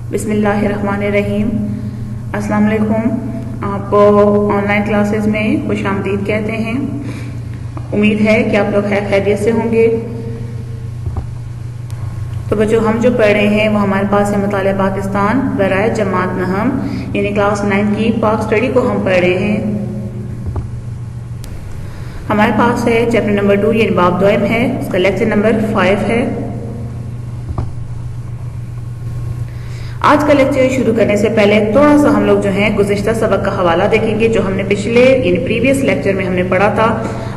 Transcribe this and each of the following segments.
बिस्मिल्लाहिर्रहमानिर्रहीम। अस्सलाम वालेकुम। आपको ऑनलाइन क्लासेस में खुश आमदीद कहते हैं। उम्मीद है कि आप लोग खैरियत से होंगे। तो बच्चों, हम जो पढ़ रहे हैं वो हमारे पास है मुताले पाकिस्तान बराए जमात नहम, यानी क्लास 9 की पाक स्टडी को हम पढ़ रहे हैं। हमारे पास है चैप्टर नंबर 2 यानी बाब दोयम है, उसका लेक्चर नंबर 5 है। आज का लेक्चर शुरू करने से पहले थोड़ा सा हम लोग जो है गुज़िश्ता सबक का हवाला देखेंगे। जो हमने पिछले यानी प्रीवियस लेक्चर में हमने पढ़ा था,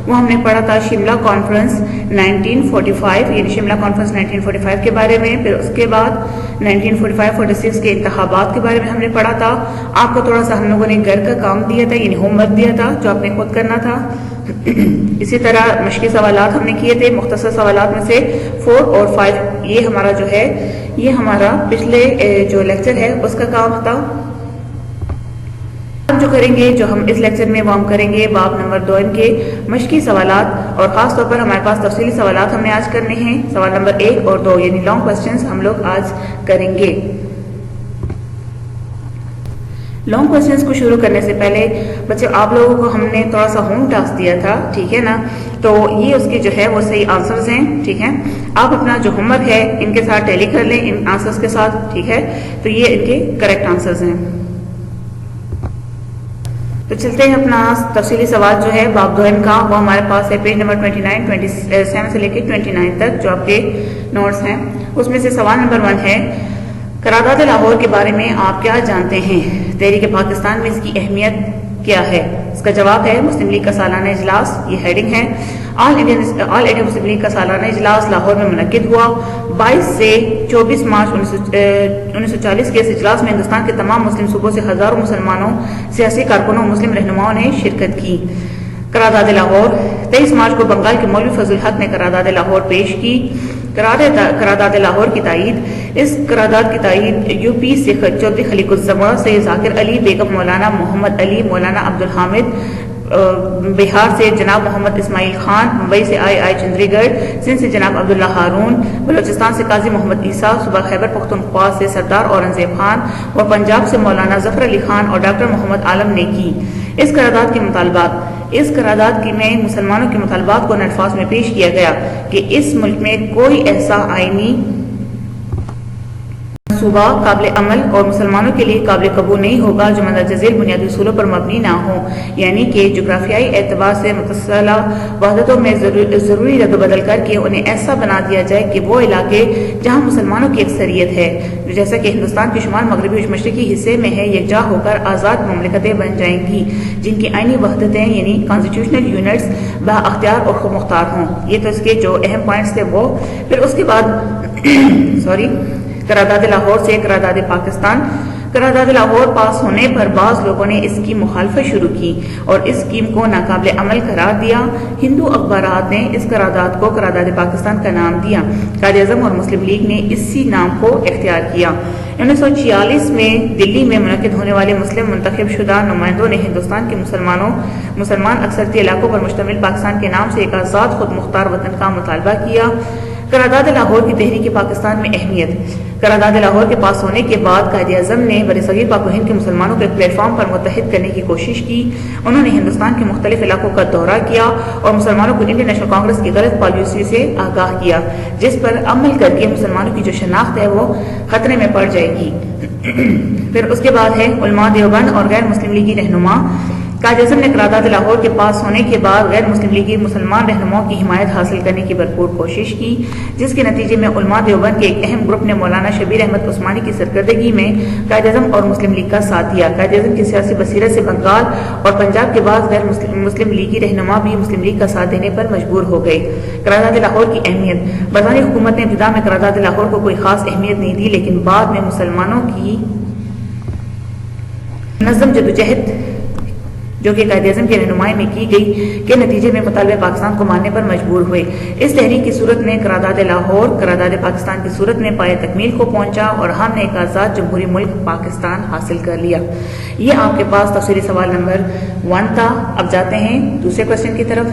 वो हमने पढ़ा था शिमला कॉन्फ्रेंस 1945 यानी शिमला कॉन्फ्रेंस 1945 के बारे में। फिर उसके बाद 1945-46 के इंतखाबात के बारे में हमने पढ़ा था। आपको थोड़ा सा हम लोगों ने घर का काम दिया था यानी होमवर्क दिया था जो आपने खुद करना था। इसी तरह मश्की सवालात हमने किए थे। मुख्तसर सवालात में से 4 और 5 ये हमारा जो है ये हमारा पिछले जो लेक्चर है उसका काम था। अब जो करेंगे जो हम इस लेक्चर में वो हम करेंगे बाब नंबर 2 के मश्की सवालात, और खास तौर पर हमारे पास तफसीली सवालात हमने आज करने हैं। सवाल नंबर 1 और 2 यानी लॉन्ग क्वेश्चंस हम लोग आज करेंगे। लॉन्ग क्वेश्चंस को शुरू करने से पहले बच्चे आप लोगों को हमने थोड़ा सा होम टास्क दिया था, ठीक है ना। तो ये उसके जो है वो सही आंसर्स हैं, ठीक है। आप अपना जो होमवर्क है इनके साथ टैली कर लें, इन आंसर्स के साथ, ठीक है। तो ये इनके करेक्ट आंसर्स हैं। तो चलते हैं अपना तफसीली सवाल जो है बाब दोयम का, वो हमारे पास है पेज नंबर 27 से लेकर 29 तक जो आपके नोट्स हैं। उसमें से सवाल नंबर 1 है, करारदाद लाहौर के बारे में आप क्या जानते हैं? तहरीक पाकिस्तान में इसकी अहमियत क्या है? इसका जवाब है मुस्लिम लीग का सालाना इजलास, ये हेडिंग है। ऑल इंडिया मुस्लिम लीग का सालाना इजलास लाहौर में मुनक्किद हुआ। 22 से 24 मार्च 1940 के इस इजलास में हिंदुस्तान के तमाम मुस्लिम सूबों से हजारों मुसलमानों, सियासी कारकुनों, मुस्लिम रहनुमाओं ने शिरकत की। करारदाद लाहौर 23 मार्च को बंगाल के मौलवी फजल हक ने करारदाद लाहौर पेश की। करारदाद लाहौर की तायीद, इस करारदाद की तायीद यूपी से चौधरी खलीकुज़्ज़मान, सैयद ज़ाकिर अली, बेगम मौलाना मोहम्मद अली, मौलाना अब्दुल हामिद, बिहार से जनाब मोहम्मद इस्माइल खान, मुंबई से आई चंद्रीगढ़, सिंध से जनाब अब्दुल्ला हारून, बलोचिस्तान से काजी मोहम्मद ईसा, सूबा खैबर पख्तूनख्वा से सरदार औरंगजेब खान और पंजाब से मौलाना जफर अली खान और डॉक्टर मोहम्मद आलम ने की। इस करारदाद के मुतालबात, इस करारदाद की में मुसलमानों के मुतालबात को अल्फाज में पेश किया गया कि इस मुल्क में कोई ऐसा आईनी सूबा काबिल अमल और मुसलमानों के लिए काबिल कबूल नहीं होगा जो मंदरजा झेल बुनियादी उसूलों पर मबनी ना हो, यानी कि जोग्राफियाई एतबार से मुतस्सला वहदतों में ज़रूरी रद्द-बदल करके उन्हें ऐसा बना दिया जाए कि वो इलाके जहाँ मुसलमानों की अक्सरियत है, जैसा कि हिंदुस्तान के शुमाल मगरबी मशरकी हिस्से में है, यकजा होकर आज़ाद ममलिकतें बन जाएंगी जिनकी आईनी वहदतें यानी कॉन्स्टिट्यूशनल यूनिट्स बाअख्तियार और खुद मुख्तार हों। ये तो इसके जो अहम पॉइंट्स थे वो। फिर उसके बाद करारदाद लाहौर से करारदाद पाकिस्तान। करारदाद लाहौर पास होने पर बाज़ लोगों ने इसकी मुखालफत शुरू की और इस स्कीम को नाकाबिल अमल करार दिया। हिंदू अखबारात ने इस करारदाद को करारदाद पाकिस्तान का नाम दिया। कायद-ए-आज़म और मुस्लिम लीग ने इसी नाम को इख्तियार किया। 1946 में दिल्ली में मुनक्किद होने वाले मुस्लिम मुंतखब शुदा नुमाइंदों ने हिंदुस्तान के मुसलमान अक्सरती इलाकों पर मुश्तमिल पाकिस्तान के नाम से एक आज़ाद खुद मुख्तार वतन का मुतालबा किया। करारदाद लाहौर की तहरीक पाकिस्तान में अहमियत। करारदाद लाहौर के पास होने के बाद कायद-ए-आज़म ने बरसगीर पाक व हिंद के मुसलमानों को एक प्लेटफॉर्म पर मुत्तहिद करने की कोशिश की। उन्होंने हिंदुस्तान के मुख्तलिफ इलाकों का दौरा किया और मुसलमानों को इंडियन नेशनल कांग्रेस की गलत पॉलिसी से आगाह किया, जिस पर अमल करके मुसलमानों की जो शनाख्त है वो खतरे में पड़ जाएगी। फिर उसके बाद है उलमा देवबंद और गैर मुस्लिम लीगी रहनुमा। कायद-ए-आज़म ने करारदाद लाहौर के पास होने के बाद गैर मुस्लिम लीगी मुसलमान रहनुमाओं की हिमायत हासिल करने की भरपूर कोशिश की, जिसके नतीजे में उलमा देवबंद के एक अहम ग्रुप ने मौलाना शबीर अहमद उस्मानी की सरकर्दगी में कायद-ए-आज़म और मुस्लिम लीग का साथ दिया। कायद-ए-आज़म की सियासी बसीरत से बंगाल और पंजाब के बाद गैर मुस्लिम लीगी रहनुमा भी मुस्लिम लीग का साथ देने पर मजबूर हो गए। करारदाद लाहौर की अहमियत। बरतानी हुकूमत ने इब्तिदा में करारदाद लाहौर को कोई खास अहमियत नहीं दी, लेकिन बाद में मुसलमानों की नज़म जदोजहद जो कि कायद-ए-आज़म की रहनुमाई में की गई के नतीजे में मुतालबे पाकिस्तान को मानने पर मजबूर हुए। इस तहरीक की सूरत में करारदाद लाहौर करारदाद पाकिस्तान की सूरत में पाए तकमील को पहुंचा और हमने एक आज़ाद जमहूरी मुल्क पाकिस्तान हासिल कर लिया। ये आपके पास तफसीली सवाल नंबर 1 था। अब जाते हैं दूसरे क्वेश्चन की तरफ।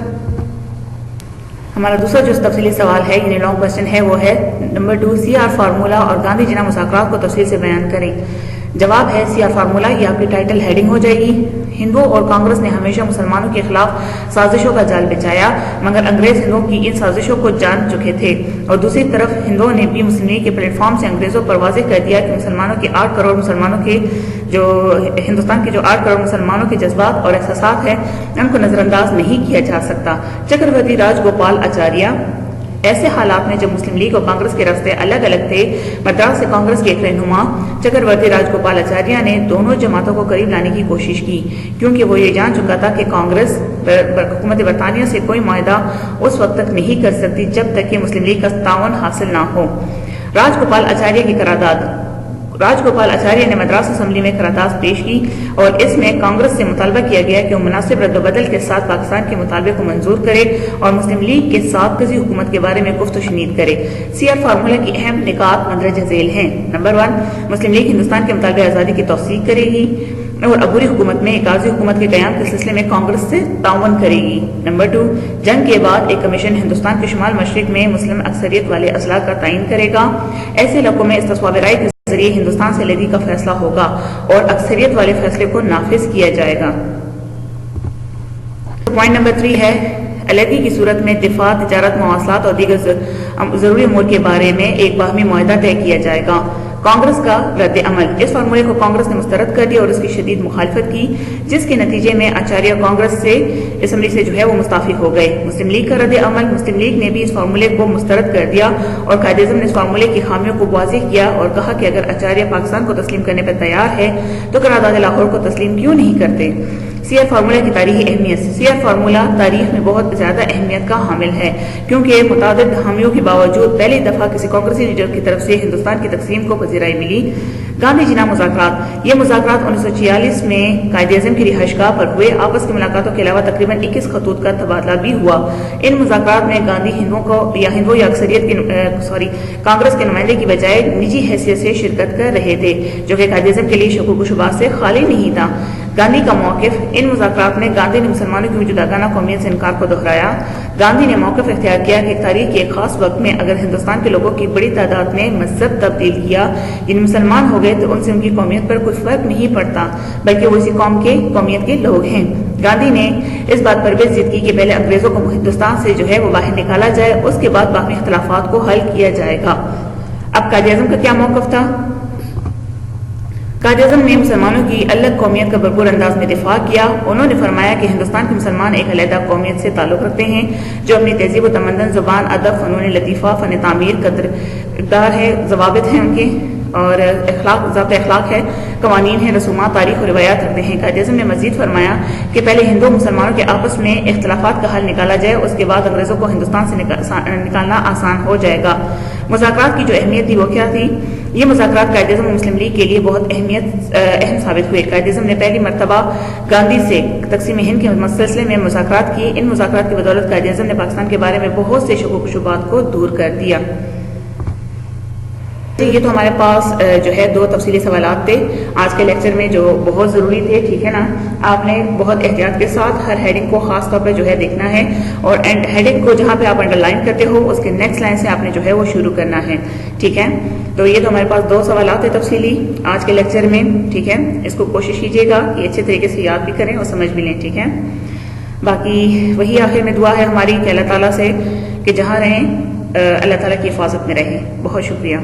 हमारा दूसरा जो तफसीली सवाल है यानी लॉन्ग क्वेश्चन है वो है नंबर 2, CR फार्मूला और गांधी जिना मुज़ाकरात को तफसील से बयान करें। जवाब है CR फार्मूला, ये आपकी टाइटल हेडिंग हो जाएगी। हिंदुओं और कांग्रेस ने हमेशा मुसलमानों के खिलाफ साजिशों का जाल बिछाया, मगर अंग्रेज हिंदुओं की इन साजिशों को जान चुके थे। और दूसरी तरफ हिंदुओं ने भी मुस्लिम लीग के प्लेटफॉर्म से अंग्रेजों पर वाज़ेह कर दिया कि मुसलमानों के 8 करोड़ मुसलमानों के जो हिंदुस्तान के जो 8 करोड़ मुसलमानों के जज्बात और एहसासात हैं उनको नजरअंदाज नहीं किया जा सकता। चक्रवर्ती राजगोपाल आचार्य, ऐसे हालात में जब मुस्लिम लीग और कांग्रेस के रास्ते अलग अलग थे, मद्रास से कांग्रेस के एक रहनुमा चक्रवर्ती राजगोपाल आचार्य ने दोनों जमातों को करीब लाने की कोशिश की, क्योंकि वो ये जान चुका था कि कांग्रेस हुकूमत बरतानिया से कोई मुआहदा उस वक्त तक नहीं कर सकती जब तक कि मुस्लिम लीग का तावन हासिल ना हो। राजगोपाल आचार्य की करारदाद, राजगोपाल आचार्य ने मद्रास असेंबली में करारदाद पेश की और इसमें कांग्रेस से मुतालबा किया गया कि वो मुनासिब रद्दबदल के साथ पाकिस्तान के मुतालबे को मंजूर करे और मुस्लिम लीग के साथ कजी हुकूमत के बारे में गुफ्त शनीद करे। CR फार्मूला की अहम निकात मंदरज झेल हैं। नंबर 1, मुस्लिम लीग हिंदुस्तान के मुतालबे आज़ादी की तौसीक करेगी और अबूरी हुकूमत में एक आज़ी हुकूमत के क़याम के सिलसिले में कांग्रेस से ताउन करेगी। नंबर 2, जंग के बाद एक कमीशन हिंदुस्तान के शुमाल मशरिक में मुस्लिम अक्सरियत वाले अजला का तयन करेगा। ऐसे इलाकों में इस्तिस्वाब राय के जरिए हिंदुस्तान से अलहदगी का फैसला होगा और अक्सरियत वाले फैसले को नाफिज किया जाएगा। पॉइंट नंबर 3 है अलहदगी की सूरत में दिफा, तिजारत, मवासलात और दीगर जरूरी अमूर के बारे में एक बाहमी मुआहदा तय किया जाएगा। कांग्रेस का रद्द अमल, इस फार्मूले को कांग्रेस ने मुस्तरद कर दिया और इसकी शदीद मुखालफत की, जिसके नतीजे में आचार्य कांग्रेस से असम्बली से जो है वो मुस्ताफी हो गए। मुस्लिम लीग का रद्द अमल, मुस्लिम लीग ने भी इस फार्मूले को मुस्तरद कर दिया और कायदे-ए-आज़म ने इस फार्मूले की खामियों को वाज़ेह किया और कहा कि अगर आचार्य पाकिस्तान को तस्लीम करने पर तैयार है तो करारदाद लाहौर को तस्लीम क्यों नहीं करते। CR फार्मूला की तारीखी अहमियत, CR फार्मूला तारीख में बहुत ज्यादा अहमियत का हामिल है, क्योंकि मुतादिद हामियों के बावजूद पहली दफा किसी कांग्रेसी लीडर की तरफ से हिंदुस्तान की तकसीम को पजीराई मिली। गांधी जिना मुज़ाकरात, ये मुज़ाकरात 1946 में कायदे-ए-आज़म की रिहाइशगाह पर हुए। आपस की मुलाकातों के अलावा तकरीबन 21 खतूत का तबादला भी हुआ। इन मुज़ाकरात में गांधी हिंदुओं या अक्सरियत की कांग्रेस के नुमाइंदे की बजाय निजी हैसियत से शिरकत कर रहे थे, जो कि कायदे-ए-आज़म के लिए शकूक व शुबहात से खाली नहीं था। गांधी का मौक़िफ़, इन मुज़ाकरात में गांधी ने मुसलमानों की मौजूदा कौमियत से इनकार को दोहराया। गांधी ने मौक़िफ़ इख्तियार किया कि तारीख के एक खास वक्त में अगर हिंदुस्तान के लोगों की बड़ी तादाद ने मजहब तब्दील किया यानी मुसलमान हो गए तो उनसे उनकी कौमियत पर कोई फर्क नहीं पड़ता, बल्कि वो इसी कौम के कौमियत के लोग हैं। गांधी ने इस बात पर भी जिद की कि पहले अंग्रेजों को हिंदुस्तान से जो है वो बाहर निकाला जाए, उसके बाद बाकी इख्तिलाफात को हल किया जाएगा। अब कायदे-ए-आज़म का क्या मौक़िफ़ था? कायदे-ए-आज़म ने मुसलमानों की अलग कौमियत का भरपूर अंदाज में दिफा किया। उन्होंने फरमाया कि हिंदुस्तान के मुसलमान एक अलहदा कौमियत से ताल्लुक़ रखते हैं जो अपनी तहजीब व तमद्दुन, ज़ुबान, अदब, फ़नून लतीफ़ा, फ़न तामीर, कदर है, ज़वाबित हैं उनके और ज़ाब्ते अखलाक है, कवानीन है, रसूमात, तारीख और रिवायात रखते हैं। कायदे-ए-आज़म ने मज़ीद फरमाया कि पहले हिंदू मुसलमानों के आपस में इख्तिलाफात का हल निकाला जाए, उसके बाद अंग्रेज़ों को हिंदुस्तान से निकालना आसान हो जाएगा। मुज़ाकरात की जो अहमियत थी वो क्या थी? ये मुज़ाकरात कायदे-ए-आज़म मुस्लिम लीग के लिए बहुत अहम साबित हुए। कायदे-ए-आज़म ने पहली मरतबा गांधी से तक़सीम हिंद के सिलसिले में मुज़ाकरात की। इन मुज़ाकरात की बदौलत कायदे-ए-आज़म ने पाकिस्तान के बारे में बहुत से शकूक व शुबहात को दूर कर दिया। ये तो हमारे पास जो है 2 तफसीली सवालात थे आज के लेक्चर में जो बहुत ज़रूरी थे, ठीक है ना। आपने बहुत एहतियात के साथ हर हेडिंग को खास तौर पर जो है देखना है और एंड हेडिंग को जहाँ पे आप अंडरलाइन करते हो उसके नेक्स्ट लाइन से आपने जो है वो शुरू करना है, ठीक है। तो ये तो हमारे पास 2 सवालात थे तफसीली आज के लेक्चर में, ठीक है। इसको कोशिश कीजिएगा कि अच्छे तरीके से याद भी करें और समझ भी लें, ठीक है। बाकी वही आखिर में दुआ है हमारी कि अल्लाह ताला से कि जहाँ रहें अल्लाह ताला की हिफाजत में रहें। बहुत शुक्रिया।